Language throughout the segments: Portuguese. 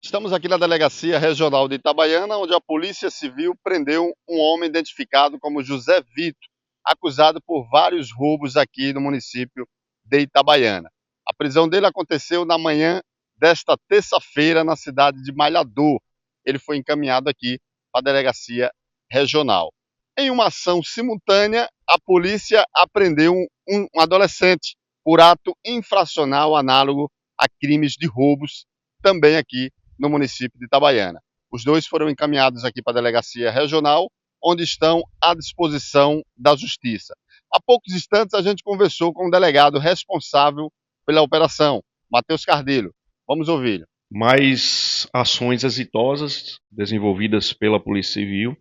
Estamos aqui na Delegacia Regional de Itabaiana, onde a Polícia Civil prendeu um homem identificado como José Vito, acusado por vários roubos aqui no município de Itabaiana. A prisão dele aconteceu na manhã desta terça-feira na cidade de Malhador. Ele foi encaminhado aqui para a Delegacia Regional. Em uma ação simultânea, a polícia apreendeu um adolescente por ato infracional análogo a crimes de roubos, também aqui no município de Itabaiana. Os dois foram encaminhados aqui para a Delegacia Regional, onde estão à disposição da Justiça. Há poucos instantes a gente conversou com o delegado responsável pela operação, Matheus Cardilho. Vamos ouvi-lo. Mais ações exitosas desenvolvidas pela Polícia Civil.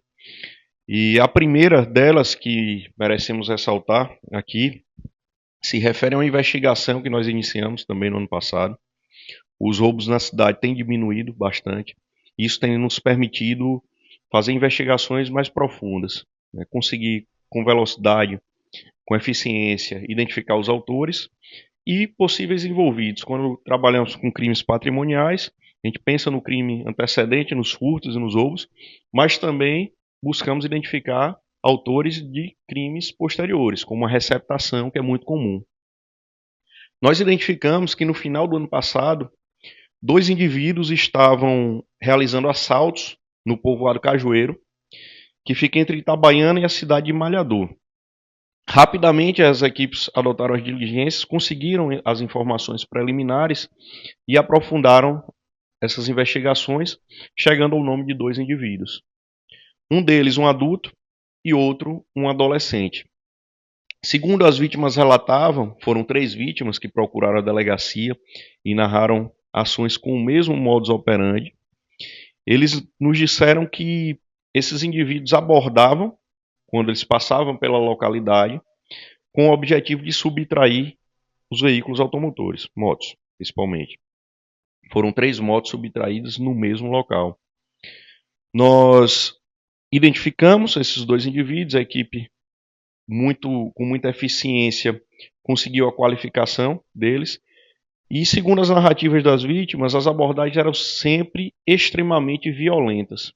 E a primeira delas que merecemos ressaltar aqui se refere a uma investigação que nós iniciamos também no ano passado. Os roubos na cidade têm diminuído bastante. Isso tem nos permitido fazer investigações mais profundas, né? Conseguir com velocidade, com eficiência, identificar os autores e possíveis envolvidos. Quando trabalhamos com crimes patrimoniais, a gente pensa no crime antecedente, nos furtos e nos roubos, mas também buscamos identificar autores de crimes posteriores, como a receptação, que é muito comum. Nós identificamos que no final do ano passado, 2 indivíduos estavam realizando assaltos no povoado Cajueiro, que fica entre Itabaiana e a cidade de Malhador. Rapidamente as equipes adotaram as diligências, conseguiram as informações preliminares e aprofundaram essas investigações, chegando ao nome de 2 indivíduos. Um deles um adulto e outro um adolescente. Segundo as vítimas relatavam, foram 3 vítimas que procuraram a delegacia e narraram ações com o mesmo modus operandi. Eles nos disseram que esses indivíduos abordavam quando eles passavam pela localidade, com o objetivo de subtrair os veículos automotores, motos, principalmente. Foram 3 motos subtraídas no mesmo local. Nós identificamos esses 2 indivíduos, a equipe com muita eficiência conseguiu a qualificação deles, e segundo as narrativas das vítimas, as abordagens eram sempre extremamente violentas.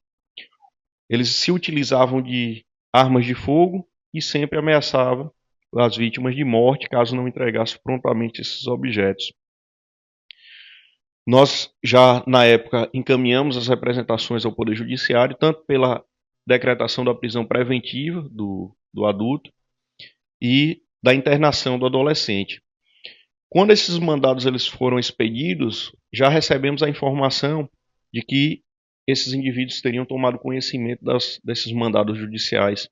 Eles se utilizavam de armas de fogo e sempre ameaçavam as vítimas de morte caso não entregassem prontamente esses objetos. Nós já, na época, encaminhamos as representações ao Poder Judiciário, tanto pela decretação da prisão preventiva do adulto e da internação do adolescente. Quando esses mandados eles foram expedidos, já recebemos a informação de que esses indivíduos teriam tomado conhecimento desses mandados judiciais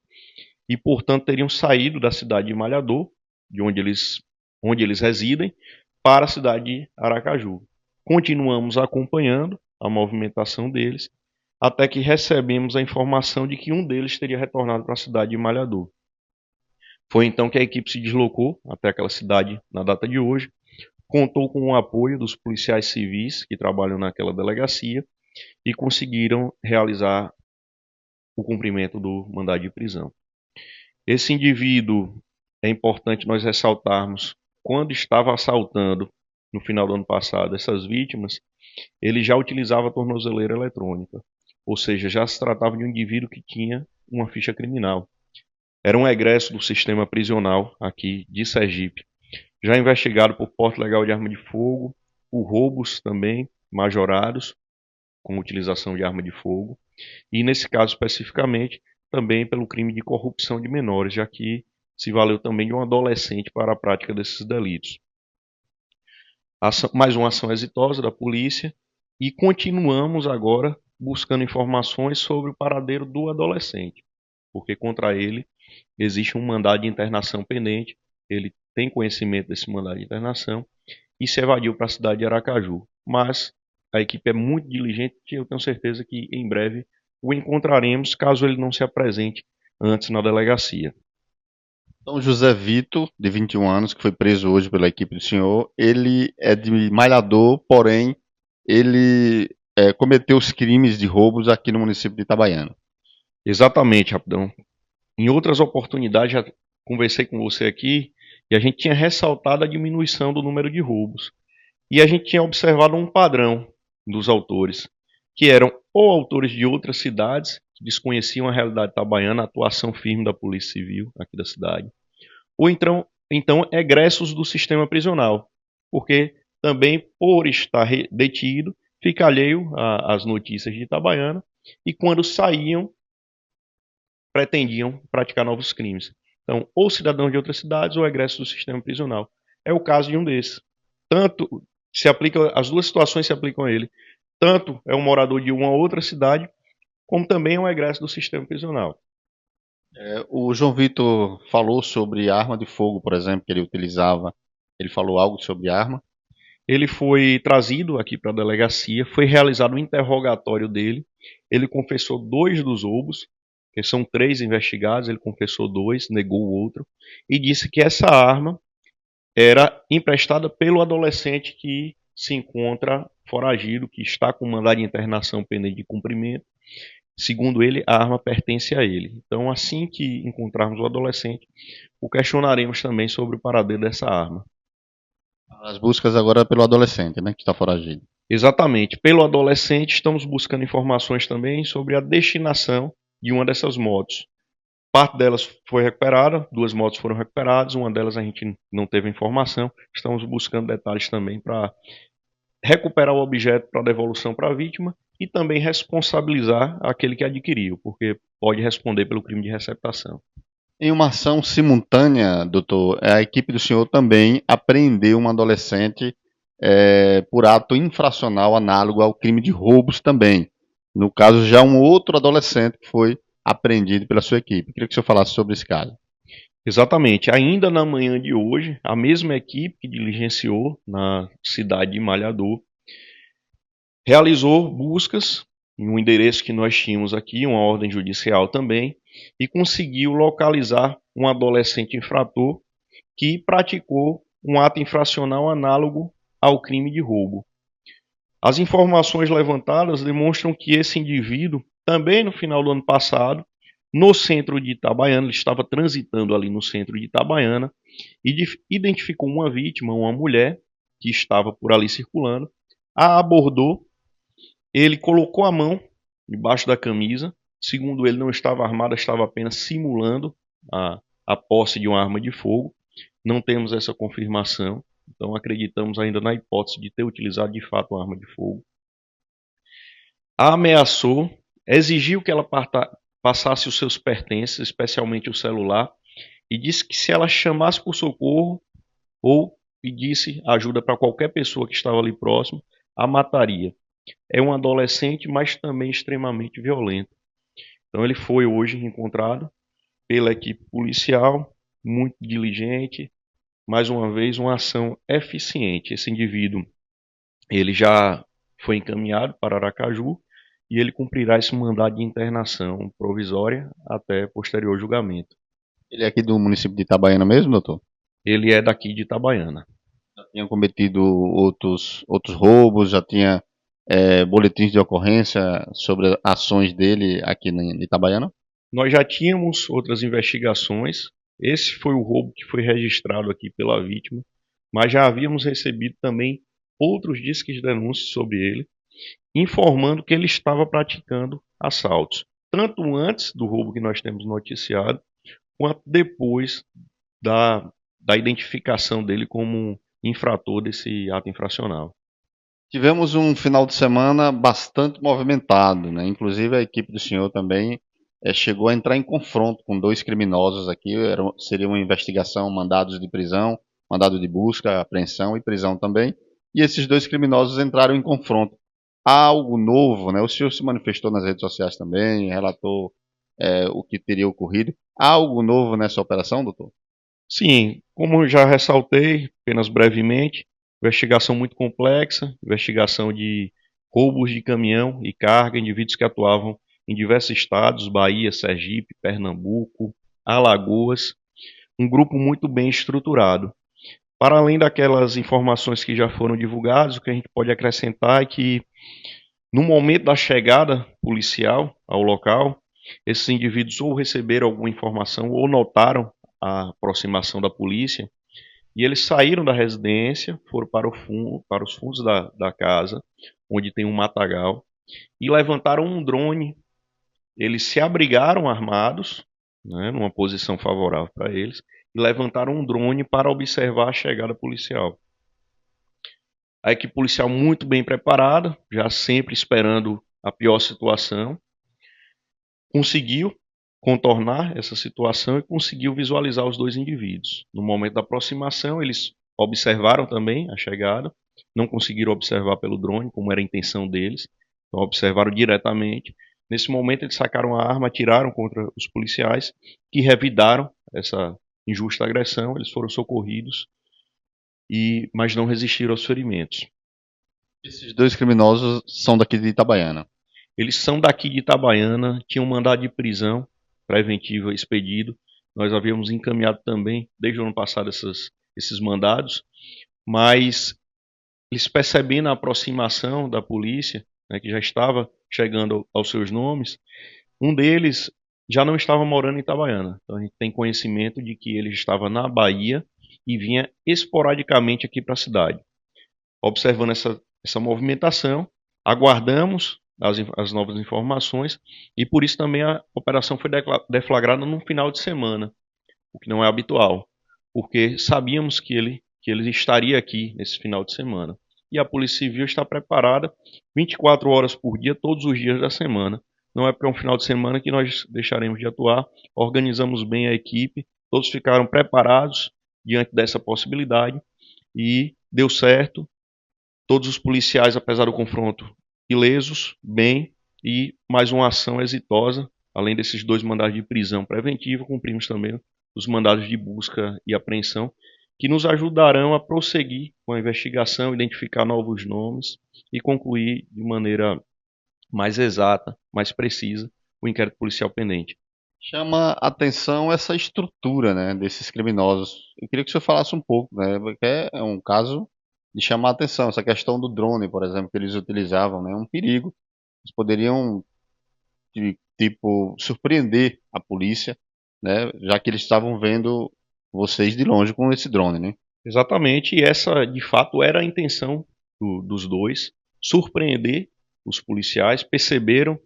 e, portanto, teriam saído da cidade de Malhador, de onde eles residem, para a cidade de Aracaju. Continuamos acompanhando a movimentação deles, até que recebemos a informação de que um deles teria retornado para a cidade de Malhador. Foi então que a equipe se deslocou até aquela cidade na data de hoje, contou com o apoio dos policiais civis que trabalham naquela delegacia e conseguiram realizar o cumprimento do mandado de prisão. Esse indivíduo, é importante nós ressaltarmos, quando estava assaltando no final do ano passado essas vítimas, ele já utilizava a tornozeleira eletrônica, ou seja, já se tratava de um indivíduo que tinha uma ficha criminal. Era um egresso do sistema prisional aqui de Sergipe, já investigado por porte ilegal de arma de fogo, por roubos também majorados com utilização de arma de fogo, e nesse caso especificamente também pelo crime de corrupção de menores, já que se valeu também de um adolescente para a prática desses delitos. Mais uma ação exitosa da polícia e continuamos agora buscando informações sobre o paradeiro do adolescente, porque contra ele existe um mandado de internação pendente, ele tem conhecimento desse mandado de internação e se evadiu para a cidade de Aracaju. Mas a equipe é muito diligente e eu tenho certeza que em breve o encontraremos caso ele não se apresente antes na delegacia. Então, José Vito, de 21 anos, que foi preso hoje pela equipe do senhor, ele é de Malhador, porém, ele cometeu os crimes de roubos aqui no município de Itabaiana. Exatamente, Rapidão. Em outras oportunidades, já conversei com você aqui e a gente tinha ressaltado a diminuição do número de roubos. E a gente tinha observado um padrão dos autores. que eram ou autores de outras cidades, que desconheciam a realidade itabaiana, a atuação firme da Polícia Civil aqui da cidade, ou então egressos do sistema prisional, porque também, por estar detido, fica alheio às notícias de Itabaiana, e quando saíam, pretendiam praticar novos crimes. Então, ou cidadãos de outras cidades ou egressos do sistema prisional. É o caso de um desses. Tanto se aplica, as duas situações se aplicam a ele. Tanto é um morador de uma outra cidade, como também é um egresso do sistema prisional. O João Vitor falou sobre arma de fogo, por exemplo, que ele utilizava. Ele falou algo sobre arma? Ele foi trazido aqui para a delegacia, foi realizado um interrogatório dele. Ele confessou 2 dos roubos, que são 3 investigados, ele confessou 2, negou o outro, e disse que essa arma era emprestada pelo adolescente que se encontra foragido, que está com mandado de internação pendente de cumprimento. Segundo ele, a arma pertence a ele. Então, assim que encontrarmos o adolescente, o questionaremos também sobre o paradeiro dessa arma. As buscas agora pelo adolescente, né, que está foragido. Exatamente. Pelo adolescente, estamos buscando informações também sobre a destinação de uma dessas motos. Parte delas foi recuperada, 2 motos foram recuperadas, uma delas a gente não teve informação. Estamos buscando detalhes também para recuperar o objeto para devolução para a vítima e também responsabilizar aquele que adquiriu, porque pode responder pelo crime de receptação. Em uma ação simultânea, doutor, a equipe do senhor também apreendeu um adolescente por ato infracional análogo ao crime de roubos também. No caso, já um outro adolescente que foi apreendido pela sua equipe. Queria que o senhor falasse sobre esse caso. Exatamente. Ainda na manhã de hoje, a mesma equipe que diligenciou na cidade de Malhador realizou buscas em um endereço que nós tínhamos aqui, uma ordem judicial também, e conseguiu localizar um adolescente infrator que praticou um ato infracional análogo ao crime de roubo. As informações levantadas demonstram que esse indivíduo, também no final do ano passado, no centro de Itabaiana, ele estava transitando ali no centro de Itabaiana e identificou uma vítima, uma mulher que estava por ali circulando, a abordou, ele colocou a mão debaixo da camisa, segundo ele não estava armado, estava apenas simulando a posse de uma arma de fogo. Não temos essa confirmação, então acreditamos ainda na hipótese de ter utilizado de fato uma arma de fogo. A ameaçou, exigiu que ela passasse os seus pertences, especialmente o celular, e disse que se ela chamasse por socorro ou pedisse ajuda para qualquer pessoa que estava ali próximo, a mataria. É um adolescente, mas também extremamente violento. Então ele foi hoje encontrado pela equipe policial, muito diligente, mais uma vez uma ação eficiente. Esse indivíduo, ele já foi encaminhado para Aracaju e ele cumprirá esse mandado de internação provisória até posterior julgamento. Ele é aqui do município de Itabaiana mesmo, doutor? Ele é daqui de Itabaiana. Já tinha cometido outros roubos, já tinha boletins de ocorrência sobre ações dele aqui em Itabaiana? Nós já tínhamos outras investigações. Esse foi o roubo que foi registrado aqui pela vítima, mas já havíamos recebido também outros disques de denúncia sobre ele, informando que ele estava praticando assaltos, tanto antes do roubo que nós temos noticiado, quanto depois da identificação dele como infrator desse ato infracional. Tivemos um final de semana bastante movimentado, né? Inclusive a equipe do senhor também chegou a entrar em confronto com 2 criminosos aqui. Seria uma investigação, mandados de prisão, mandado de busca, apreensão e prisão também. E esses 2 criminosos entraram em confronto. Há algo novo, né? O senhor se manifestou nas redes sociais também, relatou o que teria ocorrido. Há algo novo nessa operação, doutor? Sim, como já ressaltei, apenas brevemente, investigação muito complexa, investigação de roubos de caminhão e carga, indivíduos que atuavam em diversos estados, Bahia, Sergipe, Pernambuco, Alagoas, um grupo muito bem estruturado. Para além daquelas informações que já foram divulgadas, o que a gente pode acrescentar é que, no momento da chegada policial ao local, esses indivíduos ou receberam alguma informação ou notaram a aproximação da polícia e eles saíram da residência, foram para os fundos da casa, onde tem um matagal, e levantaram um drone. Eles se abrigaram armados, né, numa posição favorável para eles, e levantaram um drone para observar a chegada policial. A equipe policial muito bem preparada, já sempre esperando a pior situação, conseguiu contornar essa situação e conseguiu visualizar os dois indivíduos. No momento da aproximação, eles observaram também a chegada, não conseguiram observar pelo drone, como era a intenção deles, então observaram diretamente. Nesse momento, eles sacaram a arma, atiraram contra os policiais, que revidaram essa injusta agressão, eles foram socorridos, mas não resistiram aos ferimentos. Esses dois criminosos são daqui de Itabaiana. Eles são daqui de Itabaiana, tinham mandado de prisão preventiva expedido. Nós havíamos encaminhado também, desde o ano passado, esses mandados, mas eles percebendo a aproximação da polícia, né, que já estava chegando aos seus nomes, um deles já não estava morando em Itabaiana. Então a gente tem conhecimento de que ele estava na Bahia e vinha esporadicamente aqui para a cidade. Observando essa movimentação, aguardamos as novas informações e por isso também a operação foi deflagrada no final de semana, o que não é habitual, porque sabíamos que ele estaria aqui nesse final de semana. E a Polícia Civil está preparada 24 horas por dia, todos os dias da semana. Não é para um final de semana que nós deixaremos de atuar. Organizamos bem a equipe, todos ficaram preparados diante dessa possibilidade e deu certo. Todos os policiais, apesar do confronto, ilesos, bem, e mais uma ação exitosa. Além desses dois mandados de prisão preventiva, cumprimos também os mandados de busca e apreensão, que nos ajudarão a prosseguir com a investigação, identificar novos nomes e concluir de maneira mais exata, mais precisa, o inquérito policial pendente. Chama atenção essa estrutura, né, desses criminosos. Eu queria que o senhor falasse um pouco, né, porque é um caso de chamar atenção. Essa questão do drone, por exemplo, que eles utilizavam, né, é um perigo. Eles poderiam, tipo, surpreender a polícia, né, já que eles estavam vendo vocês de longe com esse drone, né? Exatamente, e essa de fato era a intenção dos dois, surpreender os policiais, perceberam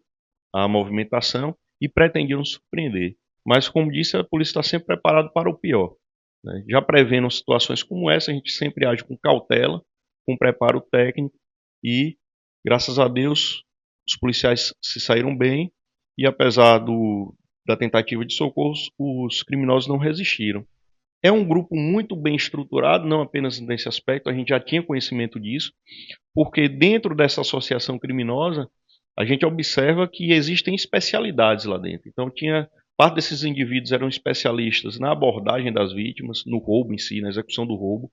a movimentação e pretendiam surpreender. Mas, como disse, a polícia está sempre preparada para o pior, né? Já prevendo situações como essa, a gente sempre age com cautela, com preparo técnico e, graças a Deus, os policiais se saíram bem e, apesar da tentativa de socorro, os criminosos não resistiram. É um grupo muito bem estruturado, não apenas nesse aspecto, a gente já tinha conhecimento disso, porque dentro dessa associação criminosa, a gente observa que existem especialidades lá dentro. Então, parte desses indivíduos eram especialistas na abordagem das vítimas, no roubo em si, na execução do roubo,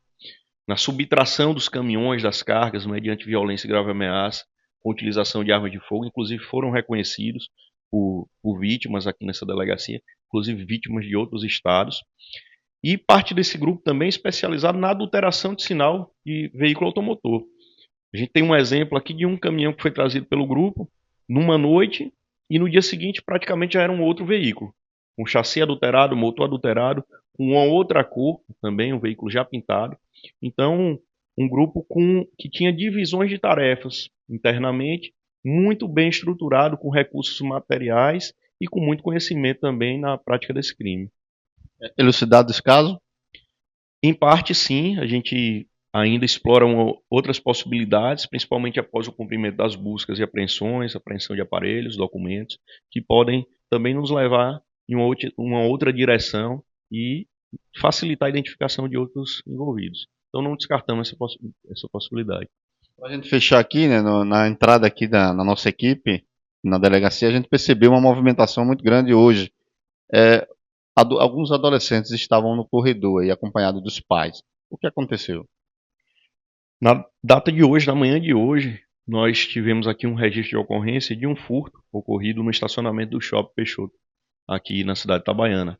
na subtração dos caminhões, das cargas, mediante violência e grave ameaça, com utilização de armas de fogo, inclusive foram reconhecidos por vítimas aqui nessa delegacia, inclusive vítimas de outros estados. E parte desse grupo também é especializado na adulteração de sinal de veículo automotor. A gente tem um exemplo aqui de um caminhão que foi trazido pelo grupo numa noite e no dia seguinte praticamente já era um outro veículo. Um chassi adulterado, motor adulterado, com uma outra cor também, um veículo já pintado. Então, um grupo que tinha divisões de tarefas internamente, muito bem estruturado, com recursos materiais e com muito conhecimento também na prática desse crime. Elucidado esse caso? Em parte, sim, a gente ainda explora outras possibilidades, principalmente após o cumprimento das buscas e apreensões, apreensão de aparelhos, documentos, que podem também nos levar em uma outra direção e facilitar a identificação de outros envolvidos. Então não descartamos essa possibilidade. Para a gente fechar aqui, né, na entrada aqui na nossa equipe, na delegacia, a gente percebeu uma movimentação muito grande hoje. Alguns adolescentes estavam no corredor aí, acompanhados dos pais. O que aconteceu? Na data de hoje, na manhã de hoje, nós tivemos aqui um registro de ocorrência de um furto ocorrido no estacionamento do Shopping Peixoto, aqui na cidade de Itabaiana.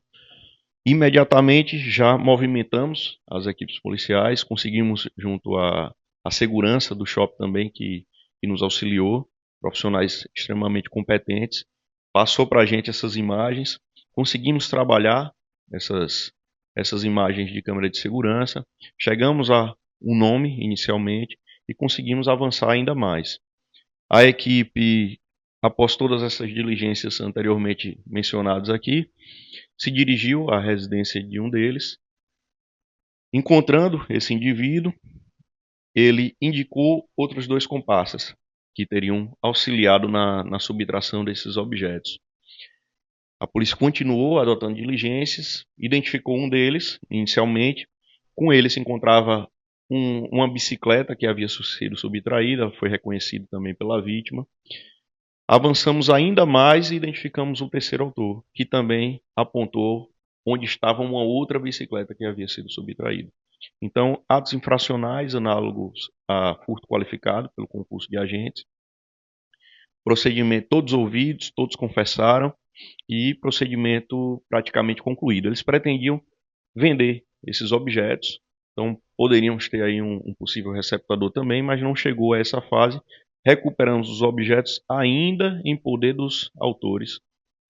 Imediatamente já movimentamos as equipes policiais, conseguimos junto à segurança do shopping também, que nos auxiliou, profissionais extremamente competentes, passou para a gente essas imagens, conseguimos trabalhar essas imagens de câmera de segurança, chegamos a um nome inicialmente e conseguimos avançar ainda mais. A equipe, após todas essas diligências anteriormente mencionadas aqui, se dirigiu à residência de um deles. Encontrando esse indivíduo, ele indicou outros 2 comparsas que teriam auxiliado na subtração desses objetos. A polícia continuou adotando diligências, identificou um deles inicialmente. Com ele se encontrava uma bicicleta que havia sido subtraída, foi reconhecido também pela vítima. Avançamos ainda mais e identificamos o terceiro autor, que também apontou onde estava uma outra bicicleta que havia sido subtraída. Então, atos infracionais análogos a furto qualificado pelo concurso de agentes. Procedimento todos ouvidos, todos confessaram e procedimento praticamente concluído. Eles pretendiam vender esses objetos, então poderíamos ter aí um possível receptador também, mas não chegou a essa fase. Recuperamos os objetos ainda em poder dos autores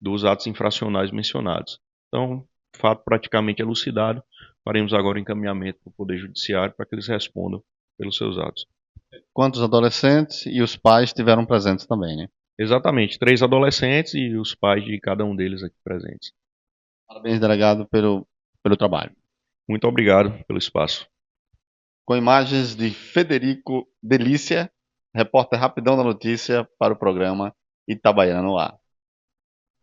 dos atos infracionais mencionados. Então, fato praticamente elucidado. Faremos agora o encaminhamento para o Poder Judiciário para que eles respondam pelos seus atos. Quantos adolescentes e os pais estiveram presentes também, né? Exatamente, 3 adolescentes e os pais de cada um deles aqui presentes. Parabéns, delegado, pelo trabalho. Muito obrigado pelo espaço. Com imagens de Federico Delícia, repórter rapidão da notícia para o programa Itabaiana no Ar.